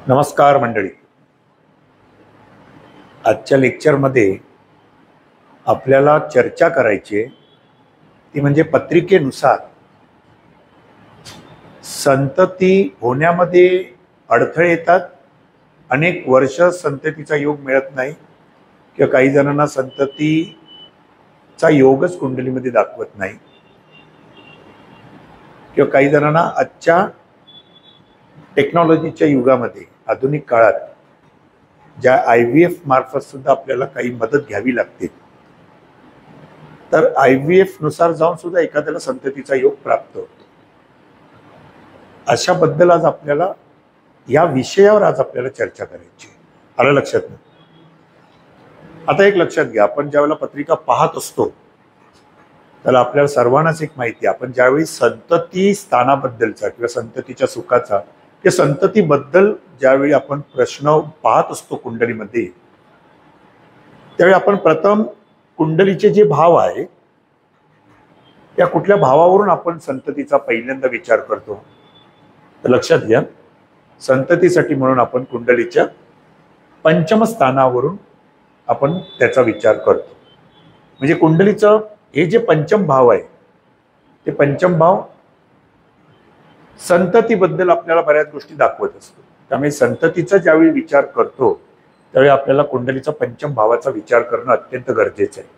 नमस्कार मंडळी. आजच्या लेक्चरमध्ये आपल्याला चर्चा करायची आहे ती म्हणजे पत्रिकेनुसार संतती होण्यामध्ये अडथळे येतात. अनेक वर्ष संततीचा योग मिळत नाही किंवा काही जणांना संततीचा योगच कुंडलीमध्ये दाखवत नाही किंवा काही जणांना आजच्या टेक्नॉलॉजीच्या युगामध्ये आधुनिक काळात ज्या IVF मार्फत सुद्धा आपल्याला काही मदत घ्यावी लागते, तर IVF नुसार जाऊन सुद्धा एखाद्याला संततीचा योग प्राप्त होतो. अशाबद्दल आज आपल्याला या विषयावर आपल्याला चर्चा करायची. आलं लक्षात? नाही आता एक लक्षात घ्या, आपण ज्यावेळेला पत्रिका पाहत असतो त्याला आपल्याला सर्वांनाच एक माहिती आहे, आपण ज्यावेळी संतती स्थानाबद्दलचा किंवा संततीच्या सुखाचा किंवा संततीबद्दल ज्यावेळी आपण प्रश्न पाहत असतो कुंडलीमध्ये, त्यावेळी आपण प्रथम कुंडलीचे जे भाव आहे त्या कुठल्या भावावरून आपण संततीचा पहिल्यांदा विचार करतो. तर लक्षात घ्या, संततीसाठी म्हणून आपण कुंडलीच्या पंचम स्थानावरून आपण त्याचा विचार करतो. म्हणजे कुंडलीचं हे जे पंचम भाव आहे ते पंचम भाव संततीबद्दल आपल्याला बऱ्याच गोष्टी दाखवत असतो. त्यामुळे संततीचा ज्यावेळी विचार करतो त्यावेळी आपल्याला कुंडलीचा पंचम भावाचा विचार करणं अत्यंत गरजेचं आहे.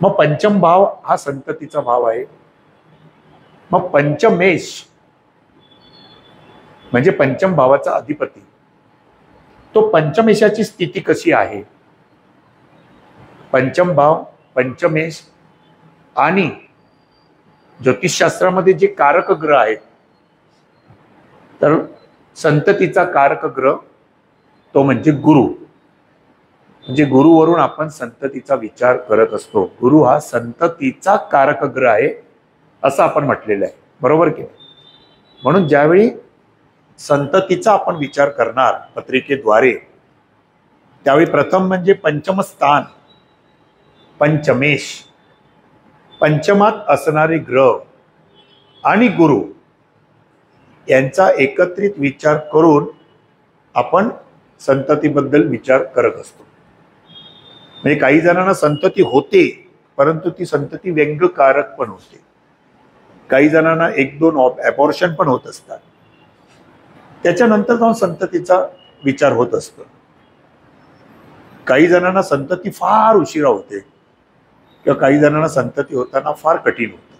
मग पंचम भाव हा संततीचा भाव आहे. मग पंचमेश म्हणजे पंचम भावाचा अधिपती, तो पंचमेशाची स्थिती कशी आहे? पंचम भाव, पंचमेश आणि ज्योतिषशास्त्रामध्ये जे कारक ग्रह आहेत, तर संततीचा कारक ग्रह तो म्हणजे गुरु. म्हणजे गुरुवरून आपण संततीचा विचार करत असतो. गुरु हा संततीचा कारक ग्रह आहे असं आपण म्हटलेलं आहे, बरोबर की? म्हणून ज्यावेळी संततीचा आपण विचार करणार पत्रिकेद्वारे त्यावेळी प्रथम म्हणजे पंचम स्थान, पंचमेश, पंचमात असणारे ग्रह आणि गुरु यांचा एकत्रित विचार करून आपण संततीबद्दल विचार करत असतो. म्हणजे काही जणांना संतती होते परंतु ती संतती व्यंगकारक पण होते. काही जणांना एक दोन ॲबॉर्शन पण होत असतात. त्याच्यानंतर जाऊन संततीचा विचार होत असतो. काही जणांना संतती फार उशिरा होते किंवा काही जणांना संतती होताना फार कठीण होतं.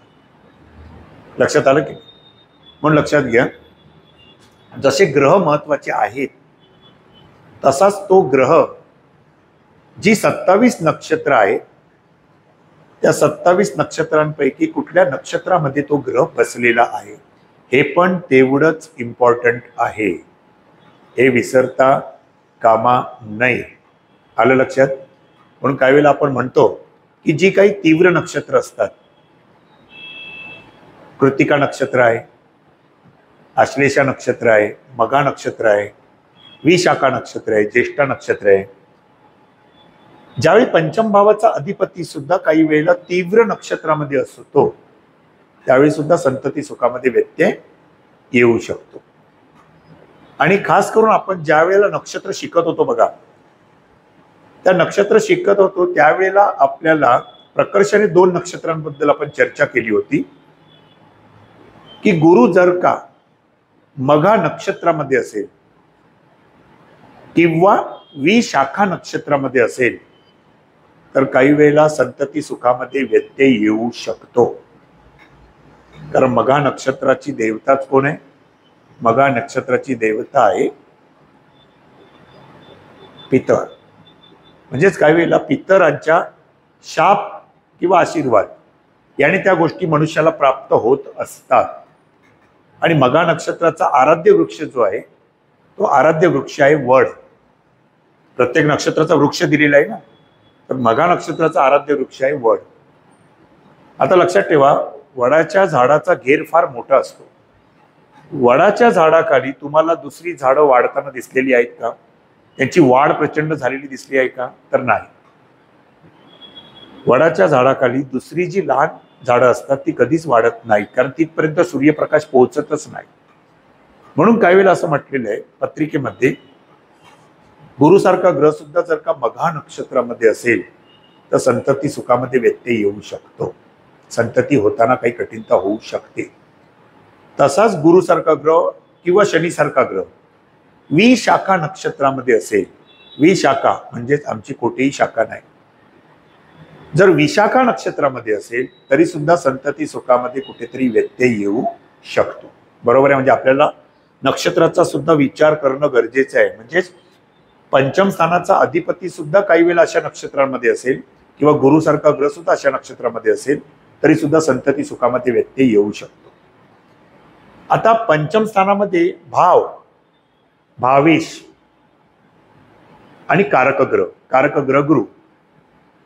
लक्षात आलं की? म्हणून लक्षात घ्या, जसे ग्रह महत्वाचे आहेत तसाच तो ग्रह जी 27 नक्षत्र आहे त्या 27 नक्षत्रांपैकी कुठल्या नक्षत्रामध्ये तो ग्रह बसलेला आहे हे पण तेवढंच इम्पॉर्टंट आहे. हे विसरता कामा नये. आलं लक्षात? म्हणून काही वेळेला आपण म्हणतो की जी काही तीव्र नक्षत्र असतात, कृतिका नक्षत्र आहे, आश्लेषा नक्षत्र आहे, मघा नक्षत्र आहे, विशाखा नक्षत्र आहे, ज्येष्ठा नक्षत्र आहे, ज्यावेळी पंचम भावाचा अधिपती सुद्धा काही वेळेला तीव्र नक्षत्रामध्ये असतो त्यावेळी सुद्धा संतती सुखामध्ये व्यत्यय येऊ शकतो. आणि खास करून आपण ज्या वेळेला नक्षत्र शिकत होतो बघा, त्या नक्षत्र शिकत होतो त्यावेळेला आपल्याला प्रकर्षाने 2 नक्षत्रांबद्दल आपण चर्चा केली होती की गुरु जर का मघा नक्षत्रामध्ये असेल किंवा विशाखा नक्षत्रामध्ये असेल तर काही वेळेला संतती सुखामध्ये व्यत्यय येऊ शकतो. कारण मघा नक्षत्राची देवताच कोण आहे? मघा नक्षत्राची देवता आहे पितर. म्हणजेच काही वेळेला पितरांच्या शाप किंवा आशीर्वाद याने त्या गोष्टी मनुष्याला प्राप्त होत असतात. आणि मघा नक्षत्राचा आराध्य वृक्ष जो आहे तो आराध्य वृक्ष आहे वड. प्रत्येक नक्षत्राचा वृक्ष दिलेला आहे ना, तर मघा नक्षत्राचा आराध्य वृक्ष आहे वड. आता लक्षात ठेवा, वडाच्या झाडाचा घेर फार मोठा असतो. वडाच्या झाडाखाली तुम्हाला दुसरी झाडं वाढताना दिसलेली आहेत का? त्यांची वाढ प्रचंड झालेली दिसली आहे का? तर नाही. वडाच्या झाडाखाली दुसरी जी लहान झाडं असतात ती कधीच वाढत नाही, कारण तिथपर्यंत सूर्यप्रकाश पोहोचतच नाही. म्हणून काही वेळेला असं म्हटलेलं आहे पत्रिकेमध्ये, गुरुसारखा ग्रह सुद्धा जर का मघा नक्षत्रामध्ये असेल तर संतती सुखामध्ये व्यत्यय येऊ शकतो, संतती होताना काही कठीणता होऊ शकते. तसाच गुरुसारखा ग्रह किंवा शनीसारखा ग्रह विशाखा नक्षत्रामध्ये असेल, विशाखा म्हणजेच आमची कोठेही शाखा नाही, जर विशाखा नक्षत्रामध्ये असेल तरी सुद्धा संतती सुखामध्ये कुठेतरी व्यत्यय येऊ शकतो. बरोबर आहे. म्हणजे आपल्याला नक्षत्राचा सुद्धा विचार करणं गरजेचं आहे. म्हणजेच पंचम स्थानाचा अधिपती सुद्धा काही वेळा अशा नक्षत्रांमध्ये असेल किंवा गुरुसारखा ग्रह सुद्धा अशा नक्षत्रामध्ये असेल तरी सुद्धा संतती सुखामध्ये व्यत्यय येऊ शकतो. आता पंचम स्थानामध्ये भाव, भावेश आणि कारकग्रह गुरु,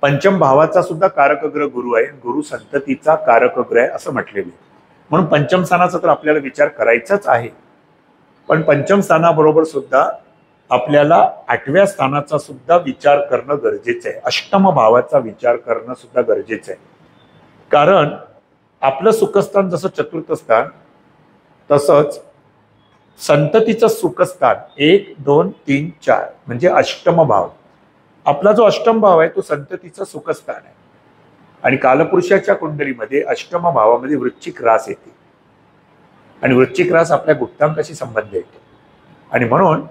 पंचम भावाचा सुद्धा कारकग्रह गुरु आहे, गुरु संततीचा कारकग्रह आहे असं म्हटलेलं आहे. म्हणून पंचम स्थानाचा तर आपल्याला विचार करायचाच आहे, पण पंचम स्थानाबरोबर सुद्धा आपल्याला 8व्या स्थानाचा सुद्धा विचार करणं गरजेचं आहे, अष्टम भावाचा विचार करणं सुद्धा गरजेचं आहे. कारण आपलं सुखस्थान जसं चतुर्थ स्थान तसंच संततीचं सुखस्थान 1, 2, 3, 4 म्हणजे अष्टम भाव, आपला जो अष्टम भाव आहे तो संततीचं सुखस्थान आहे. आणि कालपुरुषाच्या कुंडलीमध्ये अष्टम भावामध्ये वृश्चिक रास येते आणि वृश्चिक रास आपल्या गुप्तांकाशी संबंध येतो. आणि म्हणून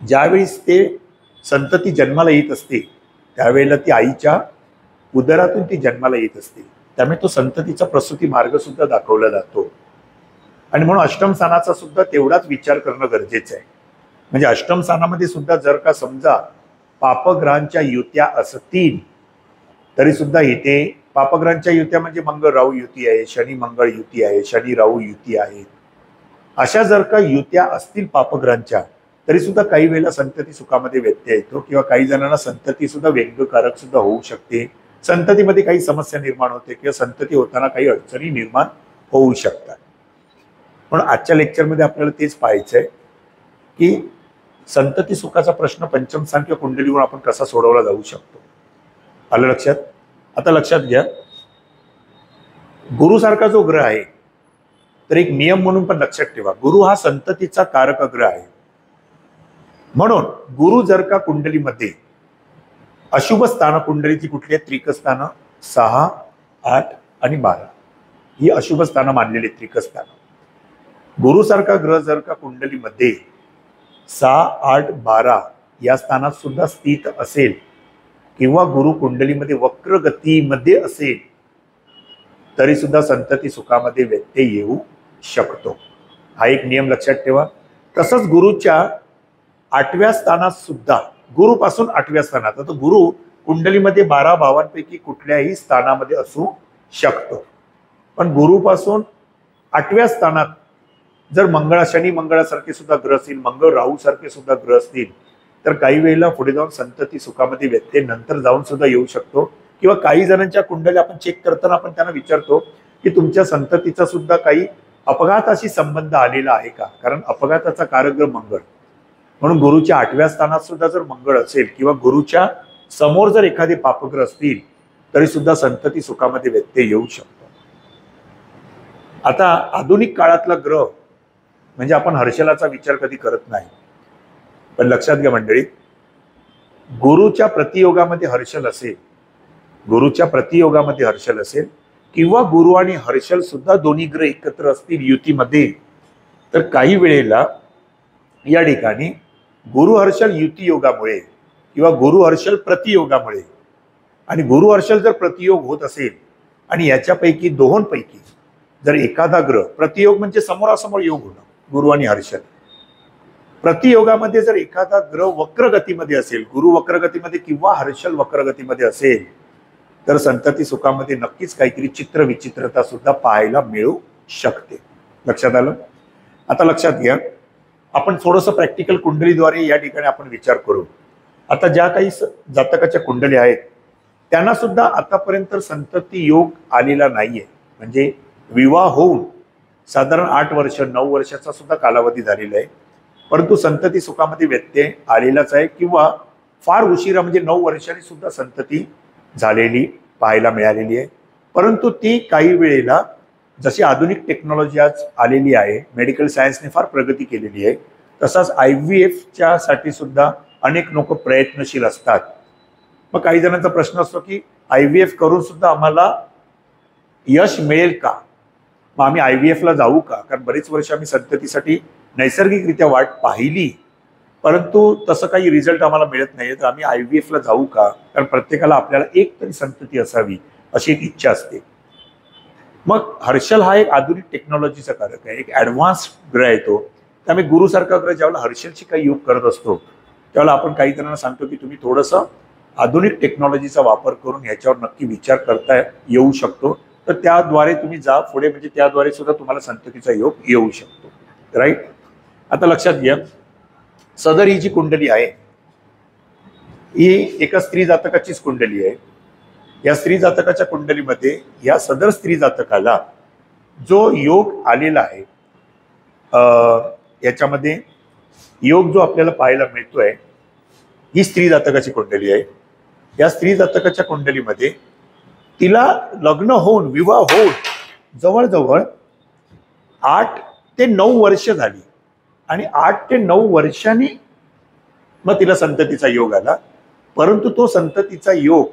ज्यावेळेस ते संतती जन्माला येत असते त्यावेळेला ती आईच्या उदरातून ती जन्माला येत असते, त्यामुळे तो संततीचा प्रसूती मार्ग सुद्धा दाखवला जातो. आणि म्हणून अष्टम स्थानाचा सुद्धा तेवढाच विचार करणं गरजेचं आहे. म्हणजे अष्टम स्थानामध्ये सुद्धा जर का समजा पापग्रहांच्या युत्या असतील तरी सुद्धा इथे पापग्रहांच्या युत्या म्हणजे मंगळ राहू युती आहे, शनी मंगळ युती आहे, शनी राहू युती आहे, अशा जर का युत्या असतील पापग्रहांच्या तरी सुद्धा काही वेळेला संतती सुखामध्ये व्यत्यय येतो किंवा काही जणांना संतती सुद्धा व्यंगकारक सुद्धा होऊ शकते, संततीमध्ये काही समस्या निर्माण होते किंवा संतती होताना काही अडचणी निर्माण होऊ शकतात. पण आजच्या लेक्चरमध्ये आपल्याला तेच पाहायचं आहे की संतती सुखाचा प्रश्न पंचम स्थान किंवा कुंडलीवर आपण कसा सोडवला जाऊ शकतो. आलं लक्षात? आता लक्षात घ्या, गुरुसारखा जो ग्रह आहे तर एक नियम म्हणून पण लक्षात ठेवा, गुरु हा संततीचा कारक ग्रह आहे. म्हणून गुरु जर का कुंडलीमध्ये अशुभ स्थान, कुंडलीची कुठली आहेत? त्रिकस्थानं 6, 8 आणि 12 ही अशुभ स्थानं मानलेली त्रिकस्थानं. गुरुसारखा ग्रह जर का कुंडलीमध्ये 6, 8, 12 या स्थानात सुद्धा स्थित असेल किंवा गुरु कुंडलीमध्ये वक्रगतीमध्ये असेल तरी सुद्धा संतती सुखामध्ये व्यत्यय येऊ शकतो. हा एक नियम लक्षात ठेवा. तसंच गुरुच्या 8व्या स्थानात सुद्धा, गुरुपासून 8व्या स्थानात, आता गुरु कुंडलीमध्ये 12 भावांपैकी कुठल्याही स्थानामध्ये असू शकतो, पण गुरुपासून 8व्या स्थानात जर शनी मंगळासारखे सुद्धा ग्रह असतील, मंगळ राहू सारखे सुद्धा ग्रह असतील तर काही वेळेला पुढे जाऊन संतती सुखामध्ये व्यत्यय नंतर जाऊन सुद्धा येऊ शकतो. किंवा काही जणांच्या कुंडली आपण चेक करताना आपण त्यांना विचारतो की तुमच्या संततीचा सुद्धा काही अपघाताशी संबंध आलेला आहे का, कारण अपघाताचा कारकग्रह मंगळ. म्हणून गुरुच्या 8व्या स्थानात सुद्धा जर मंगळ असेल किंवा गुरुच्या समोर जर एखादे पापग्रह असतील तरी सुद्धा संतती सुखामध्ये व्यत्यय येऊ शकतो. आता आधुनिक काळातला ग्रह म्हणजे आपण हर्षलाचा विचार कधी करत नाही, पण लक्षात घ्या मंडळी, गुरुच्या प्रतियोगामध्ये हर्षल असेल, गुरुच्या प्रतियोगामध्ये हर्षल असेल किंवा गुरु आणि हर्षल सुद्धा दोन्ही ग्रह एकत्र असतील युतीमध्ये तर काही वेळेला या ठिकाणी गुरु हर्षल युती योगामुळे किंवा गुरु हर्षल प्रतियोगामुळे, आणि गुरु हर्षल जर प्रतियोग होत असेल आणि याच्यापैकी दोहोंपैकी जर एखादा ग्रह, प्रतियोग म्हणजे समोरासमोर योग होणं, गुरु आणि हर्षल, प्रतियोगामध्ये जर एखादा ग्रह वक्रगतीमध्ये असेल, गुरु वक्रगतीमध्ये किंवा हर्षल वक्रगतीमध्ये असेल तर संतती सुखामध्ये नक्कीच काहीतरी चित्र विचित्रता सुद्धा पाहायला मिळू शकते. लक्षात आलं? आता लक्षात घ्या, आपण थोडंसं प्रॅक्टिकल कुंडलीद्वारे या ठिकाणी आपण विचार करू. आता ज्या काही जातकाच्या कुंडली आहेत त्यांना सुद्धा आतापर्यंत संतती योग आलेला नाहीये, म्हणजे विवाह होऊन साधारण 8 वर्ष 9 वर्षाचा सुद्धा कालावधी झालेला आहे, परंतु संतती सुखामध्ये व्यत्यय आलेलाच आहे किंवा फार उशिरा म्हणजे 9 वर्षांनी सुद्धा संतती झालेली पाहायला मिळालेली आहे. परंतु ती काही वेळेला जशी आधुनिक टेक्नॉलॉजी आज आलेली आहे, मेडिकल सायन्सने फार प्रगती केलेली आहे, तसाच IVF साठी सुद्धा अनेक लोक प्रयत्नशील असतात. मग काही जणांचा प्रश्न असतो की IVF करून सुद्धा आम्हाला यश मिळेल का, मग आम्ही IVF ला जाऊ का? कारण बरेच वर्ष आम्ही संततीसाठी नैसर्गिकरित्या वाट पाहिली, परंतु तसं काही रिझल्ट आम्हाला मिळत नाही, तर आम्ही IVF ला जाऊ का? कारण प्रत्येकाला आपल्याला एक तरी संतती असावी अशी एक इच्छा असते. मग हर्षल हा एक आधुनिक टेक्नॉलॉजीचा कारक आहे, एक ऍडव्हान्स ग्रह आहे तो. त्यामुळे गुरुसारखा ग्रह ज्यावेळेला हर्षलची काही योग करत असतो त्यावेळेला आपण काही जणांना सांगतो की तुम्ही थोडंसं आधुनिक टेक्नॉलॉजीचा वापर करून ह्याच्यावर नक्की विचार करता येऊ शकतो, तर त्याद्वारे तुम्ही जा पुढे, म्हणजे त्याद्वारे सुद्धा तुम्हाला संततीचा योग येऊ शकतो. राईट. आता लक्षात घ्या, सदर ही जी कुंडली आहे ही एका स्त्री जातकाचीच कुंडली आहे. या स्त्री जातकाच्या कुंडलीमध्ये या सदर स्त्री जातकाला जो योग आलेला आहे, याच्यामध्ये योग जो आपल्याला पाहायला मिळतोय ही स्त्री जातकाची कुंडली आहे. या स्त्री जातकाच्या कुंडलीमध्ये तिला लग्न होऊन विवाह होऊन जवळजवळ 8 ते 9 वर्ष झाली आणि 8 ते 9 वर्षांनी मग तिला संततीचा योग आला. परंतु तो संततीचा योग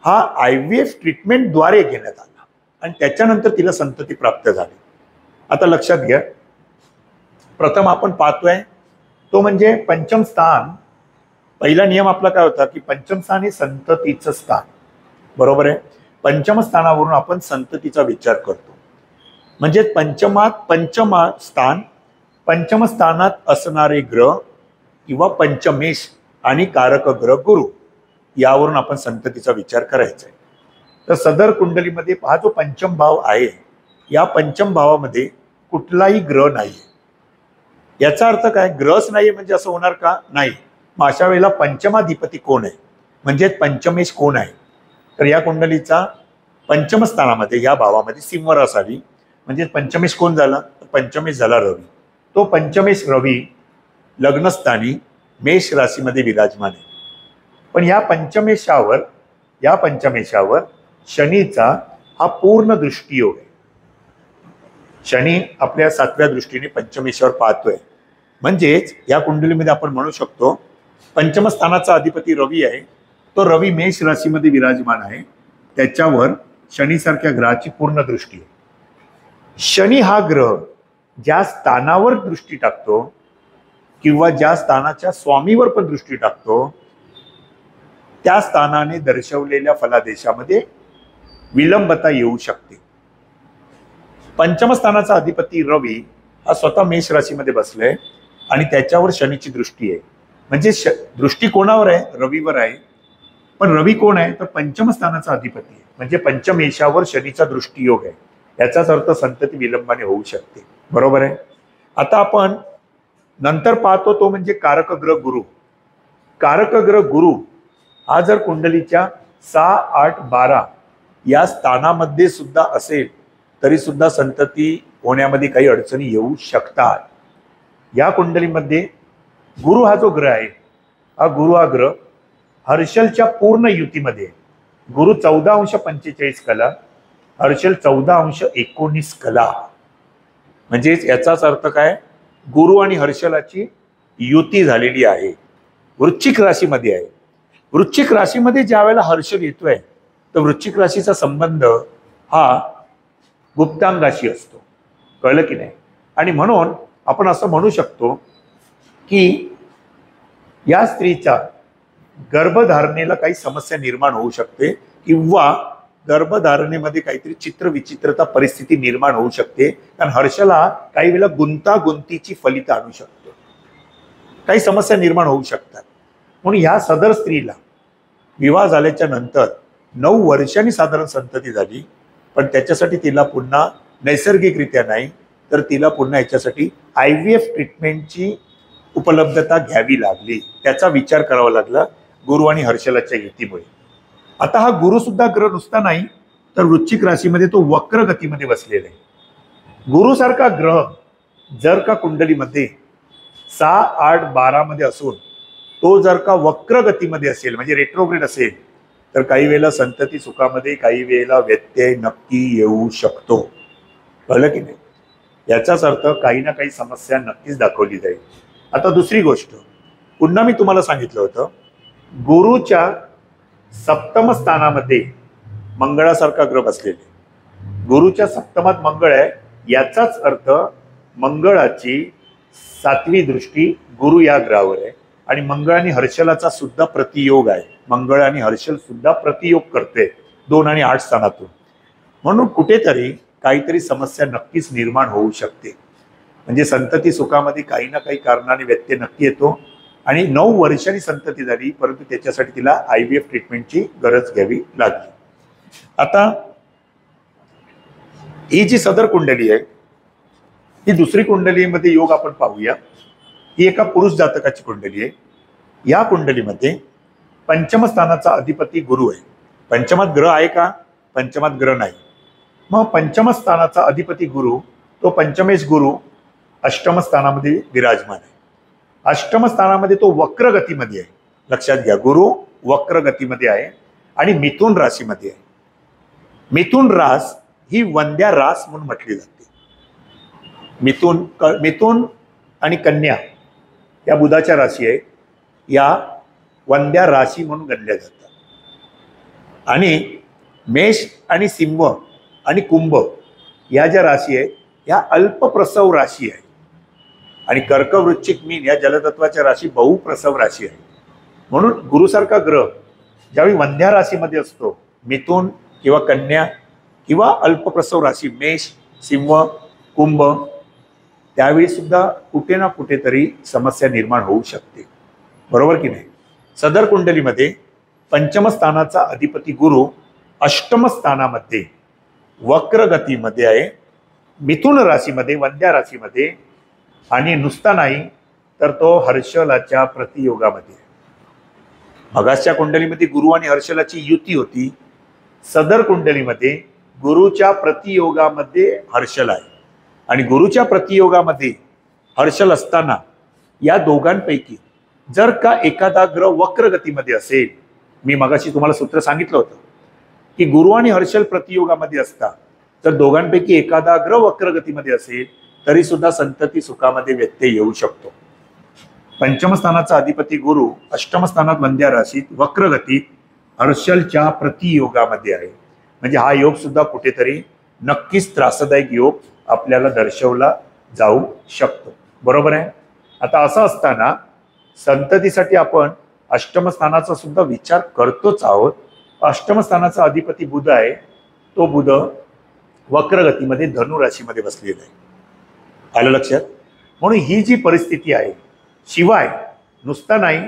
हा IVF ट्रीटमेंटद्वारे घेण्यात आला आणि त्याच्यानंतर तिला संतती प्राप्त झाली. आता लक्षात घ्या, प्रथम आपण पाहतोय तो म्हणजे पंचम स्थान. पहिला नियम आपला काय होता की पंचम स्थान हे संततीचं स्थान, बरोबर आहे. पंचम स्थानावरून आपण संततीचा विचार करतो, म्हणजे पंचम स्थानात असणारे ग्रह किंवा पंचमेश आणि कारक ग्रह गुरु, यावरून आपण संततीचा विचार करायचा आहे. तर सदर कुंडलीमध्ये हा जो पंचम भाव आहे, या पंचम भावामध्ये कुठलाही ग्रह नाहीये. याचा अर्थ काय, ग्रहच नाहीये म्हणजे असं होणार का? नाही. मग अशा वेळेला पंचमाधिपती कोण आहे, म्हणजे पंचमेश कोण आहे? तर या कुंडलीचा पंचम स्थानामध्ये या भावामध्ये सिंह रास आली, म्हणजे पंचमेश कोण झाला? पंचमेश झाला रवी. तो पंचमेश रवी लग्नस्थानी मेष राशीमध्ये विराजमान आहे. पण या पंचमेशावर शनीचा हा पूर्ण दृष्टियोग आहे. शनी आपल्या 7व्या दृष्टीने पंचमेशावर पाहतोय, म्हणजेच या कुंडलीमध्ये आपण म्हणू शकतो पंचम स्थानाचा अधिपती रवी आहे, तो रवी मेष राशीमध्ये विराजमान आहे, त्याच्यावर शनीसारख्या ग्रहाची पूर्ण दृष्टी आहे. शनी हा ग्रह ज्या स्थानावर दृष्टी टाकतो किंवा ज्या स्थानाच्या स्वामीवर पण दृष्टी टाकतो, त्या स्थानाने दर्शवलेल्या फलादेशामध्ये विलंबता येऊ शकते. पंचम स्थानाचा अधिपती रवी हा स्वतः मेष राशीमध्ये बसलाय आणि त्याच्यावर शनीची दृष्टी आहे, म्हणजे दृष्टी कोणावर आहे? रवीवर आहे. पण रवी कोण आहे? तर पंचम स्थानाचा अधिपती आहे, म्हणजे पंचमेशावर शनीचा दृष्टियोग आहे. याचाच अर्थ संतती विलंबाने होऊ शकते, बरोबर आहे. आता आपण नंतर पाहतो तो म्हणजे कारक ग्रह गुरु. कारक ग्रह गुरु हा जर कुंडलीच्या 6, 8, 12 या स्थानामध्ये सुद्धा असेल तरी सुद्धा संतती होण्यामध्ये काही अडचणी येऊ शकतात. या कुंडलीमध्ये गुरु हा जो ग्रह आहे, हा ग्रह हर्षलच्या पूर्ण युतीमध्ये, गुरु 14°45 कला, हर्षल 14°19 कला, म्हणजेच याचाच अर्थ काय, गुरु आणि हर्षलाची युती झालेली आहे. वृश्चिक राशीमध्ये आहे. वृश्चिक राशीमध्ये ज्या वेळेला हर्षल येतोय तर वृश्चिक राशीचा संबंध हा गुप्तांगाशी असतो, कळलं की नाही. आणि म्हणून आपण असं म्हणू शकतो की या स्त्रीच्या गर्भधारणेला काही समस्या निर्माण होऊ शकते किंवा गर्भधारणेमध्ये काहीतरी चित्रविचित्रता परिस्थिती निर्माण होऊ शकते, कारण हर्षला काही वेळेला गुंतागुंतीची फलित आणू शकतो, काही समस्या निर्माण होऊ शकतात. म्हणून ह्या सदर स्त्रीला विवाह झाल्याच्या नंतर 9 वर्षांनी साधारण संतती झाली, पण त्याच्यासाठी तिला पुन्हा नैसर्गिकरित्या नाही तर तिला पुन्हा याच्यासाठी IVF ट्रीटमेंटची उपलब्धता घ्यावी लागली, त्याचा विचार करावा लागला गुरु आणि हर्षलाच्या युतीमुळे. आता हा गुरु सुद्धा ग्रह नुसता नाही तर वृश्चिक राशीमध्ये तो वक्र गतीमध्ये बसलेला आहे. गुरु सारखा ग्रह जर का कुंडलीमध्ये 6, 8, 12 मध्ये असून तो जर का वक्र गतीमध्ये असेल म्हणजे रेट्रोग्रेड असेल तर काही वेळेला संतती सुखामध्ये काही वेळेला व्यत्यय नक्की येऊ शकतो. कळलं की नाही? याचाच अर्थ काही ना काही समस्या नक्कीच दाखवली जाईल. आता दुसरी गोष्ट, पुन्हा मी तुम्हाला सांगितलं होतं, गुरुच्या सप्तम स्थानामध्ये मंगळासारखा ग्रह बसलेले. गुरुच्या सप्तमात मंगळ आहे, याचाच अर्थ मंगळाची 7वी दृष्टी गुरु या ग्रहावर आहे. आणि मंगळ आणि हर्षलाचा सुद्धा प्रतियोग आहे. मंगळ आणि हर्षल सुद्धा प्रतियोग करते 2 आणि 8 स्थानातून. म्हणून कुठेतरी काहीतरी समस्या नक्कीच निर्माण होऊ शकते. म्हणजे संतती सुखामध्ये काही ना काही कारणाने व्यत्यय नक्की येतो. आणि 9 वर्षांनी संतती झाली, परंतु त्याच्यासाठी तिला IVF ट्रीटमेंटची गरज घ्यावी लागली. आता ही जी सदर कुंडली आहे, ही दुसरी कुंडलीमध्ये योग आपण पाहूया. ही एका पुरुष जातकाची कुंडली आहे. या कुंडलीमध्ये पंचम स्थानाचा अधिपती गुरु आहे. पंचमात ग्रह आहे का? पंचमात ग्रह नाही. मग पंचम स्थानाचा अधिपती गुरु, तो पंचमेश गुरु अष्टम स्थानामध्ये विराजमान आहे. अष्टम स्थानामध्ये तो वक्र गतीमध्ये आहे. लक्षात घ्या, गुरु वक्र गतीमध्ये आहे आणि मिथुन राशीमध्ये आहे. मिथुन रास ही वंद्या रास म्हणून म्हटली जाते. मिथुन आणि कन्या या बुधाच्या राशी आहे, या वंद्या राशी म्हणून गणल्या जातात. आणि मेष आणि सिंह आणि कुंभ या ज्या राशी आहेत, या अल्पप्रसव राशी आहे. आणि कर्क वृश्चिक मीन या जलतत्वाच्या राशी बहुप्रसव राशी आहे. म्हणून गुरुसारखा ग्रह ज्यावेळी वंद्या राशीमध्ये असतो, मिथुन किंवा कन्या किंवा अल्पप्रसव राशी मेष, सिंह, कुंभ, त्यावेळी सुद्धा कुठे ना कुठेतरी समस्या निर्माण होऊ शकते. बरोबर की नाही? सदर कुंडलीमध्ये पंचम स्थानाचा अधिपती गुरु अष्टम स्थानामध्ये वक्र गतीमध्ये आहे, मिथुन राशीमध्ये, वंद्या राशीमध्ये. आणि नुसता नाही तर तो हर्षलाच्या प्रतियोगामध्ये. मगासच्या कुंडलीमध्ये गुरु आणि हर्षलाची युती होती. सदर कुंडलीमध्ये गुरुच्या प्रतियोगामध्ये हर्षल आहे. आणि गुरुच्या प्रतियोगामध्ये हर्षल असताना या दोघांपैकी जर का एखादा ग्रह वक्र गतीमध्ये असेल, मी मगाशी तुम्हाला सूत्र सांगितलं होतं की गुरु आणि हर्षल प्रतियोगामध्ये असता तर दोघांपैकी एखादा ग्रह वक्र गतीमध्ये असेल तरी सुद्धा संतती सुखामध्ये व्यत्यय येऊ शकतो. पंचम स्थानाचा अधिपती गुरु अष्टम स्थानात वंद्या राशीत वक्र गतीत हर्षलच्या प्रतियोगामध्ये आहे. म्हणजे हा योग सुद्धा कुठेतरी नक्कीच त्रासदायक योग आपल्याला दर्शवला जाऊ शकतो. बरोबर आहे? आता असं असताना संततीसाठी आपण अष्टम स्थानाचा सुद्धा विचार करतोच आहोत. अष्टम स्थानाचा अधिपती बुध आहे. तो बुध वक्र गतीमध्ये धनु राशीमध्ये बसलेला आहे. आलं लक्षात? म्हणून ही जी परिस्थिती आहे, शिवाय नुसता नाही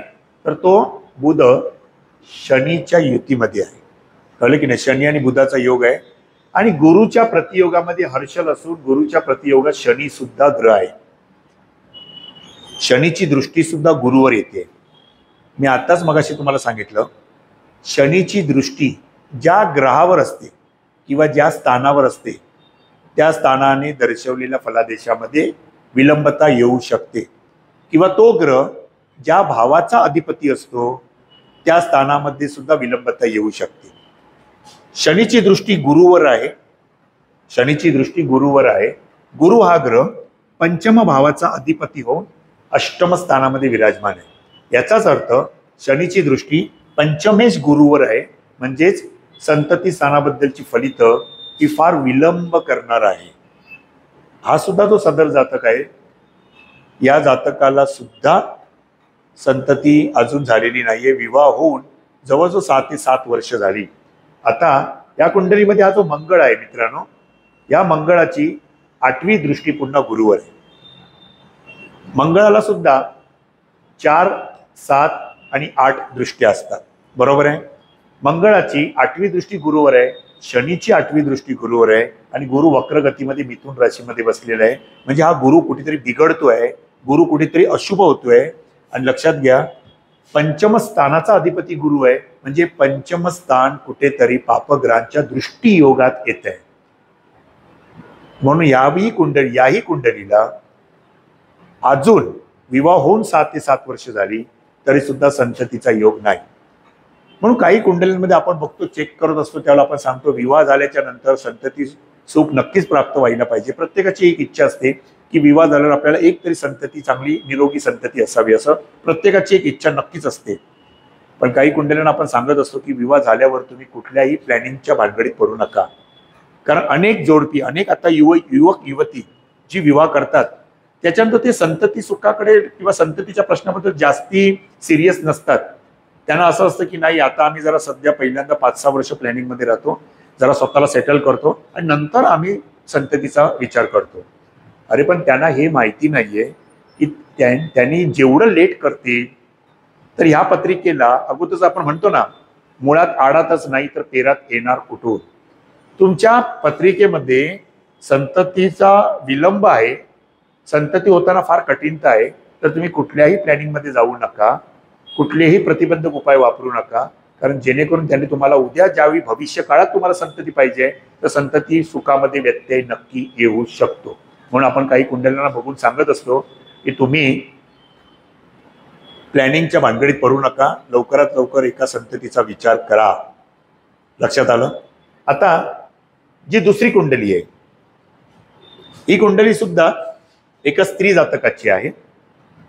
तर तो बुध शनीच्या युतीमध्ये आहे. कळलं की नाही? शनी आणि बुधाचा योग आहे. आणि गुरुच्या प्रतियोगामध्ये हर्षल असून गुरुच्या प्रतियोगात शनी सुद्धा ग्रह आहे. शनीची दृष्टी सुद्धा गुरुवर येते. मी आताच मगाशी तुम्हाला सांगितलं, शनीची दृष्टी ज्या ग्रहावर असते किंवा ज्या स्थानावर असते त्या स्थानाने दर्शवलेल्या फलादेशामध्ये विलंबता येऊ शकते. किंवा तो ग्रह ज्या भावाचा अधिपती असतो त्या स्थानामध्ये सुद्धा विलंबता येऊ शकते. शनीची दृष्टी गुरुवर आहे. शनीची दृष्टी गुरुवर आहे. गुरु हा ग्रह पंचम भावाचा अधिपती होऊन अष्टम स्थानामध्ये विराजमान आहे. याचाच अर्थ शनीची दृष्टी पंचमेश गुरुवर आहे. म्हणजेच संतती स्थानाबद्दलची फलित ही फार विलंब करणार आहे. हा सुद्धा जो सदर जातक आहे, या जातकाला सुद्धा संतती अजून झालेली नाहीये. विवाह होऊन जवळजवळ 6 ते 7 वर्ष झाली. आता या कुंडलीमध्ये हा जो मंगळ आहे मित्रांनो, या मंगळाची 8वी दृष्टी पुन्हा गुरुवर आहे. मंगळाला सुद्धा 4, 7 आणि 8 दृष्ट्या असतात. बरोबर आहे? मंगळाची 8वी दृष्टी गुरुवर आहे, शनीची 8वी दृष्टी गुरुवर आहे आणि गुरु वक्रगतीमध्ये मिथुन राशीमध्ये बसलेला आहे. म्हणजे हा गुरु कुठेतरी बिघडतोय, गुरु कुठेतरी अशुभ होतोय. आणि लक्षात घ्या, पंचम स्थानाचा अधिपती गुरु आहे. म्हणजे पंचम स्थान कुठेतरी पापग्रहांच्या दृष्टी योगात येत आहे. म्हणून याही कुंडलीला अजून विवाह होऊन 7 ते 7 वर्ष झाली तरी सुद्धा संततीचा योग नाही. म्हणून काही कुंडलींमध्ये आपण बघतो, चेक करत असतो, त्यावेळेला आपण सांगतो विवाह झाल्याच्या नंतर संतती सुख नक्कीच प्राप्त व्हायला पाहिजे. प्रत्येकाची एक इच्छा असते की विवाह झाल्यावर आपल्याला एक तरी संतती, चांगली निरोगी संतती असावी, असं प्रत्येकाची एक इच्छा नक्कीच असते. पण काही कुंडल्यांना आपण सांगत असतो की विवाह झाल्यावर तुम्ही कुठल्याही प्लॅनिंगच्या भानगडीत पडू नका. कारण अनेक जोडपी, अनेक आता युवक युवती जी विवाह करतात त्याच्यानंतर ते संतती सुखाकडे किंवा संततीच्या प्रश्नाबद्दल जास्ती सिरियस नसतात. त्यांना असं असतं की नाही, आता आम्ही जरा सध्या पहिल्यांदा 5-6 वर्ष प्लॅनिंग मध्ये राहतो, जरा स्वतःला सेटल करतो आणि नंतर आम्ही संततीचा विचार करतो. अरे पण त्यांना हे माहिती नाहीये की त्यांनी जेवढं लेट करतील तर ह्या पत्रिकेला अगोदरच आपण म्हणतो ना, मुळात आडातच नाही तर पेरात येणार कुठून. तुमच्या पत्रिकेमध्ये संततीचा विलंब आहे, संतती होताना फार कठीणता आहे, तर तुम्ही कुठल्याही प्लॅनिंग मध्ये जाऊ नका, कुठलेही प्रतिबंधक उपाय वापरू नका. कारण जेणेकरून त्यांनी तुम्हाला उद्या ज्यावेळी भविष्य काळात तुम्हाला संतती पाहिजे तर संतती सुखामध्ये व्यत्यय नक्की येऊ शकतो. म्हणून आपण काही कुंडल्यांना बघून सांगत असतो की तुम्ही प्लॅनिंगच्या भानगडीत पडू नका, लवकरात लवकर एका संततीचा विचार करा. लक्षात आलं? आता जी दुसरी कुंडली आहे, ही कुंडली सुद्धा एका स्त्री जातकाची आहे.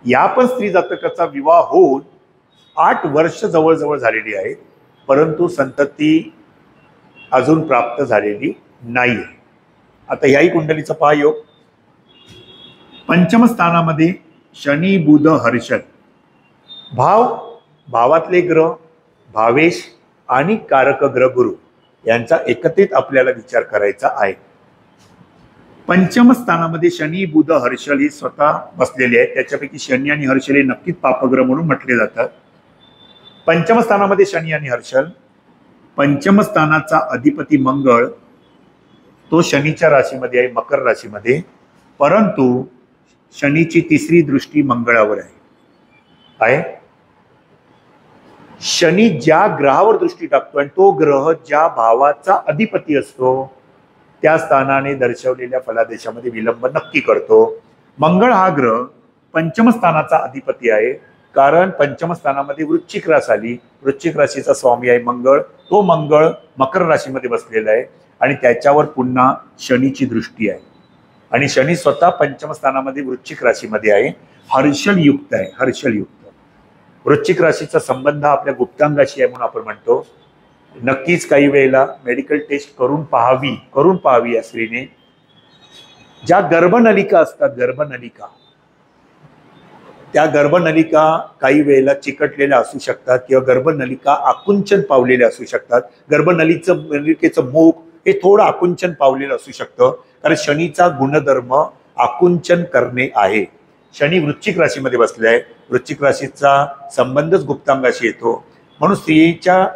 या पण स्त्री जातकाचा विवाह होऊन 8 वर्ष जवळजवळ झालेली आहे, परंतु संतती अजून प्राप्त झालेली नाहीये. आता याही कुंडलीचा पहा योग. पंचम स्थानामध्ये शनी बुध हर्षल, भावातले ग्रह भावेश आणि कारक ग्रह गुरु यांचा एकत्रित आपल्याला विचार करायचा आहे. पंचम स्थानामध्ये शनी बुध हर्षल हे स्वतः बसलेले आहेत. त्याच्यापैकी शनी आणि हर्षल हे नक्कीच पापग्रह म्हणून म्हटले जातात. पंचम स्थानामध्ये शनी आणि हर्षल, पंचम स्थानाचा अधिपती मंगळ तो शनीच्या राशीमध्ये आहे, मकर राशीमध्ये, परंतु शनीची तिसरी दृष्टी मंगळावर आहे. शनी ज्या ग्रहावर दृष्टी टाकतो आणि तो ग्रह ज्या भावाचा अधिपती असतो त्या स्थानाने दर्शवलेल्या फलादेशामध्ये विलंब नक्की करतो. मंगळ हा ग्रह पंचम स्थानाचा अधिपती आहे, कारण पंचम स्थानामध्ये वृश्चिक रास आली, वृश्चिक राशीचा स्वामी आहे मंगळ, तो मंगळ मकर राशीमध्ये बसलेला आहे आणि त्याच्यावर पुन्हा शनीची दृष्टी आहे आणि शनी स्वतः पंचम स्थानामध्ये वृश्चिक राशीमध्ये आहे, हर्षल युक्त आहे. हर्षल युक्त वृश्चिक राशीचा संबंध आपल्या गुप्तांगाशी आहे म्हणून आपण म्हणतो. नक्कीच काही वेळेला मेडिकल टेस्ट करून पाहावी या स्त्रीने. ज्या गर्भनलिका असतात, गर्भनलिका, त्या गर्भनलिका काही वेळेला चिकटलेल्या असू शकतात किंवा गर्भनलिका आकुंचन पावलेल्या असू शकतात. नलिकेचं मुख हे थोडं आकुंचन पावलेलं असू शकतं, कारण शनीचा गुणधर्म आकुंचन करणे आहे. शनी वृश्चिक राशीमध्ये बसले आहे, वृश्चिक राशीचा संबंधच गुप्तांगाशी येतो. म्हणून स्त्रीच्या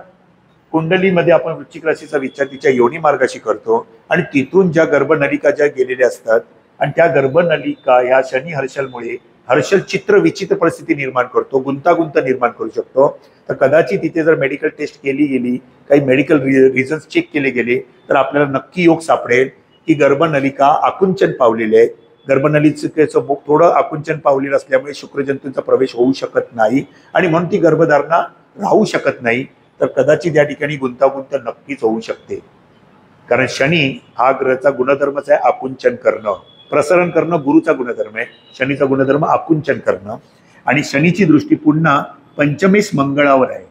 कुंडलीमध्ये आपण वृश्चिक राशीचा विचार तिच्या योनी मार्गाशी करतो आणि तिथून ज्या गर्भनलिका ज्या गेलेल्या असतात आणि त्या गर्भनलिका ह्या शनी हर्षलमुळे, हर्षल चित्र विचित्र परिस्थिती निर्माण करतो, गुंतागुंत निर्माण करू शकतो. तर कदाचित तिथे जर मेडिकल टेस्ट केली गेली, काही मेडिकल रिझन्स चेक केले गेले तर आपल्याला नक्की योग सापडेल की गर्भनलिका आकुंचन पावलेले आहेत. गर्भनलिकेचं मुख थोडं आकुंचन पावलेलं असल्यामुळे शुक्रजंतूंचा प्रवेश होऊ शकत नाही आणि म्हणून ती गर्भधारणा राहू शकत नाही. तर कदाचित या ठिकाणी गुंतागुंत नक्कीच होऊ शकते, कारण शनी हा ग्रहाचा गुणधर्मच आहे आकुंचन करणं, प्रसरण करणं गुरुचा गुणधर्म आहे. शनीचा गुणधर्म आकुंचन करणं आणि शनीची दृष्टी पुन्हा पंचमेश मंगळावर आहे.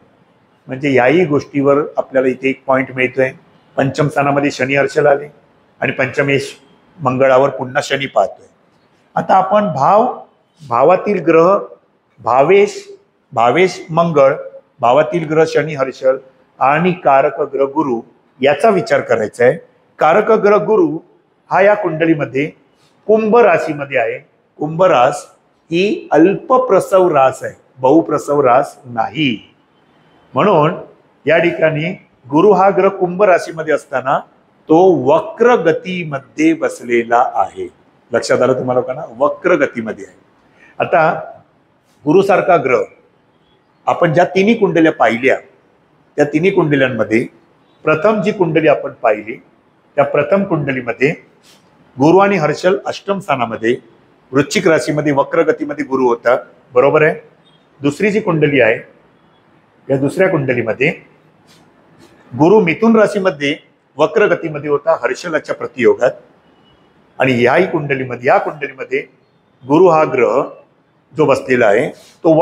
म्हणजे याही गोष्टीवर आपल्याला इथे एक पॉइंट मिळतोय. पंचम स्थानामध्ये शनी हर्षल आले आणि पंचमेश मंगळावर पुन्हा शनी पाहतोय. आता आपण भावातील ग्रह भावेश मंगळ, भावातील ग्रह शनी हर्षल आणि कारक ग्रह गुरु याचा विचार करायचा आहे. कारक ग्रह गुरु हा या कुंडलीमध्ये कुंभ राशीमध्ये आहे. कुंभ रास ही अल्पप्रसव रास आहे, बहुप्रसव रास नाही. म्हणून या ठिकाणी गुरु हा ग्रह कुंभ राशीमध्ये असताना तो वक्र गतीमध्ये बसलेला आहे. लक्षात आलं तुम्हाला का ना? वक्र गतीमध्ये आहे. आता गुरुसारखा ग्रह आपण ज्या तिन्ही कुंडल्या पाहिल्या त्या तिन्ही कुंडल्यांमध्ये प्रथम जी कुंडली आपण पाहिली त्या प्रथम कुंडलीमध्ये गुरु आणि हर्षल अष्टम स्थानामध्ये वृश्चिक राशीमध्ये वक्र गतीमध्ये गुरु होता, बरोबर आहे. दुसरी जी कुंडली आहे या दुसऱ्या कुंडलीमध्ये गुरु मिथुन राशीमध्ये वक्रगतीमध्ये होता हर्षलाच्या प्रतियोगात. आणि या कुंडलीमध्ये गुरु हा ग्रह जो बसलेला आहे तो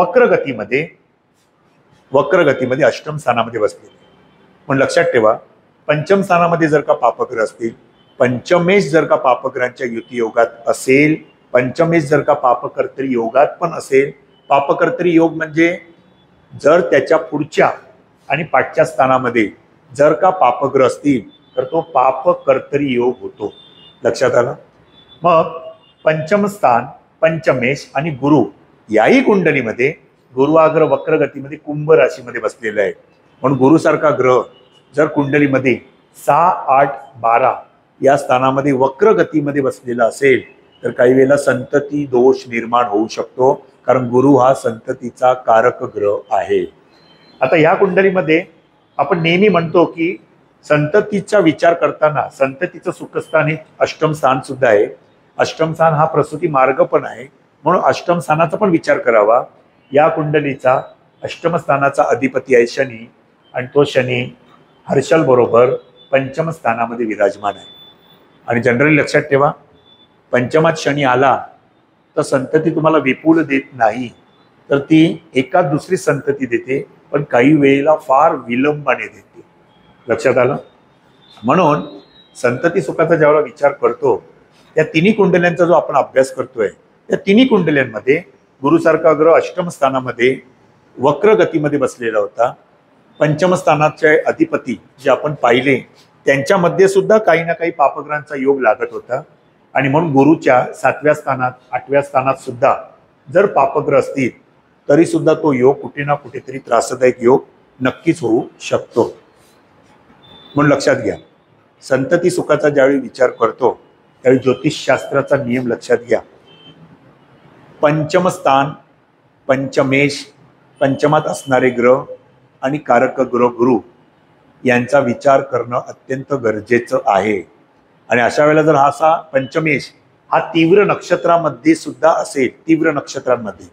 वक्रगतीमध्ये अष्टम स्थानामध्ये बसलेला आहे. पण लक्षात ठेवा, पंचम स्थानामध्ये जर का पापग्रह असतील, पंचमेश जर का पापग्रहांच्या युती योगात असेल, पंचमेश जर का पापकर्तरी योगात पण असेल, पापकर्तरी योग म्हणजे जर त्याच्या पुढच्या आणि पाठच्या स्थानामध्ये जर का पापग्रह असतील तर तो पापकर्तरी योग होतो. लक्षात आलं? मग पंचम स्थान, पंचमेश आणि गुरु याही कुंडलीमध्ये गुरु हा ग्रह वक्रगतीमध्ये कुंभ राशीमध्ये बसलेला आहे. म्हणून गुरुसारखा ग्रह जर कुंडलीमध्ये 6, 8, 12 या स्थानामध्ये वक्रगतीमध्ये बसलेला असेल तर काही वेळेला संतती दोष निर्माण होऊ शकतो, कारण गुरु हा संततीचा कारक ग्रह आहे. आता या कुंडलीमध्ये आपण नेहमी म्हणतो की संततीचा विचार करताना संततीचं सुखस्थान हे अष्टम स्थान सुद्धा आहे. अष्टम स्थान हा प्रसूती मार्ग पण आहे, म्हणून अष्टम स्थानाचा पण विचार करावा. या कुंडलीचा अष्टम स्थानाचा अधिपती आहे शनी, आणि तो शनी हर्षल बरोबर पंचम स्थानामध्ये विराजमान आहे. आणि जनरली लक्षात ठेवा, पंचमात शनी आला तर संतती तुम्हाला विपुल देत नाही, तर ती एकाच दुसरी संतती देते, पण काही वेळेला फार विलंबाने देते. लक्षात आलं? म्हणून संतती सुखाचा ज्यावेळेला विचार करतो, त्या तिन्ही कुंडल्यांचा जो आपण अभ्यास करतोय, त्या तिन्ही कुंडल्यांमध्ये गुरुसारखा ग्रह अष्टम स्थानामध्ये वक्रगतीमध्ये बसलेला होता. पंचम स्थानाचे अधिपती जे आपण पाहिले त्यांच्यामध्ये सुद्धा काही ना काही पापग्रहांचा योग लागत होता. आणि म्हणून गुरुच्या 7व्या स्थानात, 8व्या स्थानात सुद्धा जर पापग्रह असतील तरी सुद्धा तो योग कुठे ना कुठेतरी त्रासदायक योग नक्कीच होऊ शकतो. म्हणून लक्षात घ्या, संतती सुखाचा ज्यावेळी विचार करतो त्यावेळी ज्योतिषशास्त्राचा नियम लक्षात घ्या. पंचम स्थान, पंचमेश, पंचमात असणारे ग्रह आणि कारक ग्रह गुरु यांचा विचार करणं अत्यंत गरजेचं आहे. आणि अशा वेळेला जर हा असा पंचमेश हा तीव्र नक्षत्रामध्ये सुद्धा असेल, तीव्र नक्षत्रांमध्ये,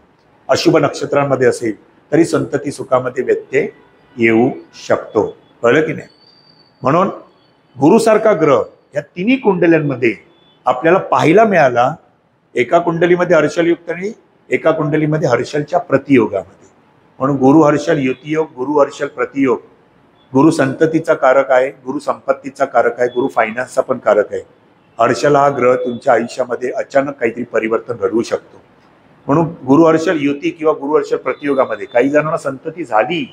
अशुभ नक्षत्रांमध्ये असेल तरी संतती सुखामध्ये व्यत्यय येऊ शकतो. कळलं की नाही? म्हणून गुरुसारखा ग्रह या तिन्ही कुंडल्यांमध्ये आपल्याला पाहायला मिळाला. एका कुंडलीमध्ये हर्षलयुक्त आणि एका कुंडलीमध्ये हर्षलच्या प्रतियोगामध्ये. म्हणून गुरु हर्षल युतियोग, गुरु हर्षल प्रतियोग. गुरु संततीचा कारक आहे, गुरु संपत्तीचा कारक आहे, गुरु फायनान्सचा पण कारक आहे. हर्षल हा ग्रह तुमच्या आयुष्यामध्ये अचानक काहीतरी परिवर्तन घडवू शकतो. म्हणून गुरु हर्षल युती किंवा गुरु हर्षल प्रतियोगामध्ये काही जणांना संतती झाली,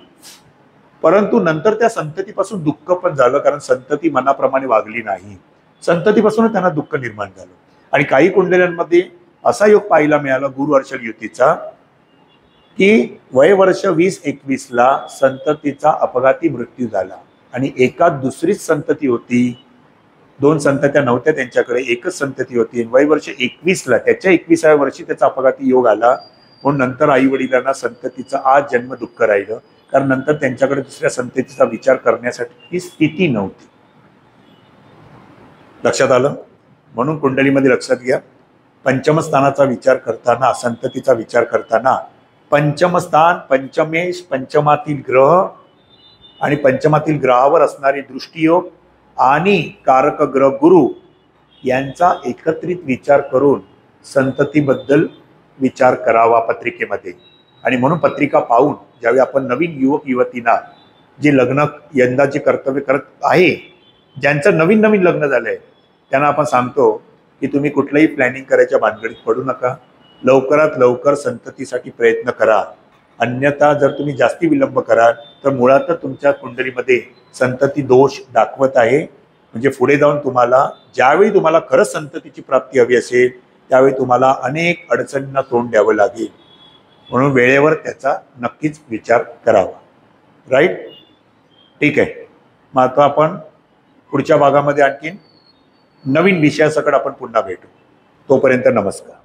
परंतु नंतर त्या संततीपासून दुःख पण झालं, कारण संतती मनाप्रमाणे वागली नाही. संततीपासून त्यांना दुःख निर्माण झालं. आणि काही कुंडल्यांमध्ये असा योग पाहायला मिळाला गुरु हर्षल युतीचा की वयवर्ष 20-21ला संततीचा अपघाती मृत्यू झाला. आणि एकाच दुसरीच संतती होती, 2 संतत्या नव्हत्या त्यांच्याकडे, एकच संतती होती. वयवर्ष 21ला त्याच्या 21व्या वर्षी त्याचा अपघाती योग आला. म्हणून नंतर आई वडिलांना संततीचं आज जन्म दुःख राहिलं, कारण नंतर त्यांच्याकडे दुसऱ्या संततीचा विचार करण्यासाठी स्थिती नव्हती. लक्षात आलं? म्हणून कुंडलीमध्ये लक्षात घ्या, पंचम स्थानाचा विचार करताना, संततीचा विचार करताना पंचम स्थान, पंचमेश, पंचमातील ग्रह आणि पंचमातील ग्रहावर असणारे दृष्टियोग आणि कारक ग्रह गुरु यांचा एकत्रित विचार करून संततीबद्दल विचार करावा पत्रिकेमध्ये. आणि म्हणून पत्रिका पाहून ज्यावेळी आपण नवीन युवक युवतींना जे लग्न यंदा जे कर्तव्य करत आहे, ज्यांचं नवीन नवीन लग्न झालंय, त्यांना आपण सांगतो की तुम्ही कुठलंही प्लॅनिंग करायच्या भानगडीत पडू नका. लवकरात लवकर संततीसाठी प्रयत्न करा. अन्यथा जर तुम्ही जास्ती विलंब कराल तर मुळातच तुमच्या कुंडलीमध्ये संतती दोष दाखवत आहे. म्हणजे पुढे जाऊन तुम्हाला ज्यावेळी तुम्हाला खरंच संततीची प्राप्ती हवी असेल त्यावेळी तुम्हाला अनेक अडचणींना तोंड द्यावं लागेल. म्हणून वेळेवर त्याचा नक्कीच विचार करावा. राईट? ठीक आहे. मग आता आपण पुढच्या भागामध्ये आणखीन नवीन विषयासकट आपण पुन्हा भेटू. तोपर्यंत नमस्कार.